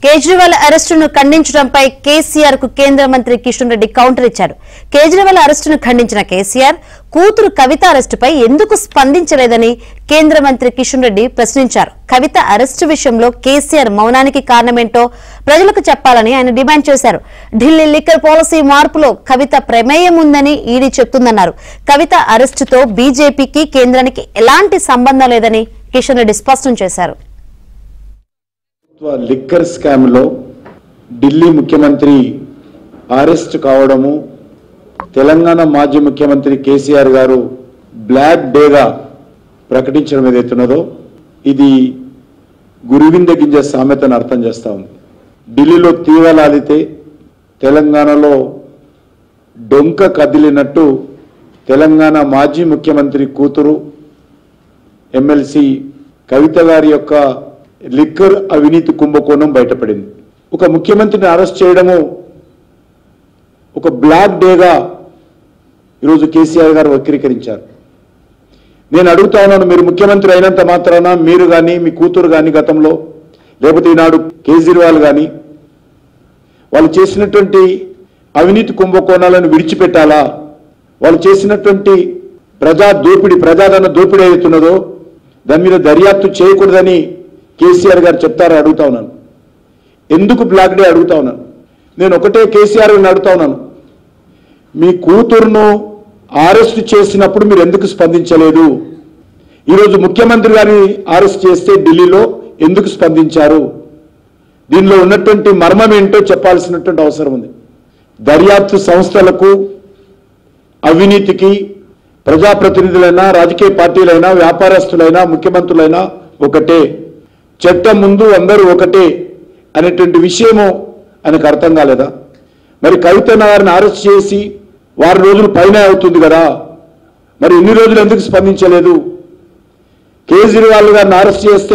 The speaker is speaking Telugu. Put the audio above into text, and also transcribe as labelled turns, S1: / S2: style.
S1: కేజ్రీవాల్ అరెస్టును ఖండించడంపై కేసీఆర్ కు కేంద్ర మంత్రి కిషన్ రెడ్డి కౌంటర్ ఇచ్చారు. కేజ్రీవాల్ అరెస్టును ఖండించిన కేసీఆర్ కూతురు కవిత అరెస్టుపై ఎందుకు స్పందించలేదని కేంద్ర మంత్రి కిషన్ రెడ్డి ప్రశ్నించారు. కవిత అరెస్టు విషయంలో కేసీఆర్ మౌనానికి కారణమేంటో ప్రజలకు చెప్పాలని ఆయన డిమాండ్ చేశారు. ఢిల్లీ లిక్కర్ పాలసీ మార్పులో కవిత ప్రమేయం ఉందని ఈడీ చెప్తుందన్నారు. కవిత అరెస్టుతో బీజేపీకి కేంద్రానికి ఎలాంటి సంబంధం లేదని కిషన్ రెడ్డి స్పష్టం చేశారు.
S2: లిక్కర్ స్కామ్ లో ఢిల్లీ ముఖ్యమంత్రి అరెస్ట్ కావడము, తెలంగాణ మాజీ ముఖ్యమంత్రి కేసీఆర్ గారు బ్లాక్ డేగా ప్రకటించడం ఏదైతున్నదో ఇది గురువింద గింజ సామెతను అర్థం చేస్తా ఉంది. ఢిల్లీలో తీగలాలితే తెలంగాణలో డొంక కదిలినట్టు తెలంగాణ మాజీ ముఖ్యమంత్రి కూతురు ఎమ్మెల్సీ కవిత గారి యొక్క లిక్కర్ అవినీతి కుంభకోణం బయటపడింది. ఒక ముఖ్యమంత్రిని అరెస్ట్ చేయడము ఒక బ్లాక్ డేగా ఈరోజు కేసీఆర్ గారు వక్రీకరించారు. నేను అడుగుతా ఉన్నాను, మీరు ముఖ్యమంత్రి అయినంత మాత్రాన మీరు కానీ మీ కూతురు కానీ గతంలో లేకపోతే ఈనాడు కేజ్రీవాల్ కానీ వాళ్ళు చేసినటువంటి అవినీతి కుంభకోణాలను విడిచిపెట్టాలా? వాళ్ళు చేసినటువంటి ప్రజాధన దోపిడీ అవుతున్నదో దాని మీద దర్యాప్తు చేయకూడదని కేసీఆర్ గారు చెప్తారా అడుగుతా ఉన్నాను. ఎందుకు బ్లాక్ డే అడుగుతా ఉన్నాను. నేను ఒకటే కేసీఆర్ గారిని అడుగుతా ఉన్నాను, మీ కూతురును అరెస్ట్ చేసినప్పుడు మీరు ఎందుకు స్పందించలేదు? ఈరోజు ముఖ్యమంత్రి గారిని అరెస్ట్ చేస్తే ఢిల్లీలో ఎందుకు స్పందించారు? దీనిలో ఉన్నటువంటి మర్మం ఏంటో చెప్పాల్సినటువంటి అవసరం ఉంది. దర్యాప్తు సంస్థలకు అవినీతికి ప్రజాప్రతినిధులైనా రాజకీయ పార్టీలైనా వ్యాపారస్తులైనా ముఖ్యమంత్రులైనా ఒకటే, చట్టం ముందు అందరూ ఒకటే అనేటువంటి విషయము ఆయనకు అర్థం కాలేదా? మరి కవిత గారిని అరెస్ట్ చేసి 6 రోజులు పైన అవుతుంది కదా, మరి ఇన్ని రోజులు ఎందుకు స్పందించలేదు? కేజ్రీవాల్ గారిని అరెస్ట్ చేస్తే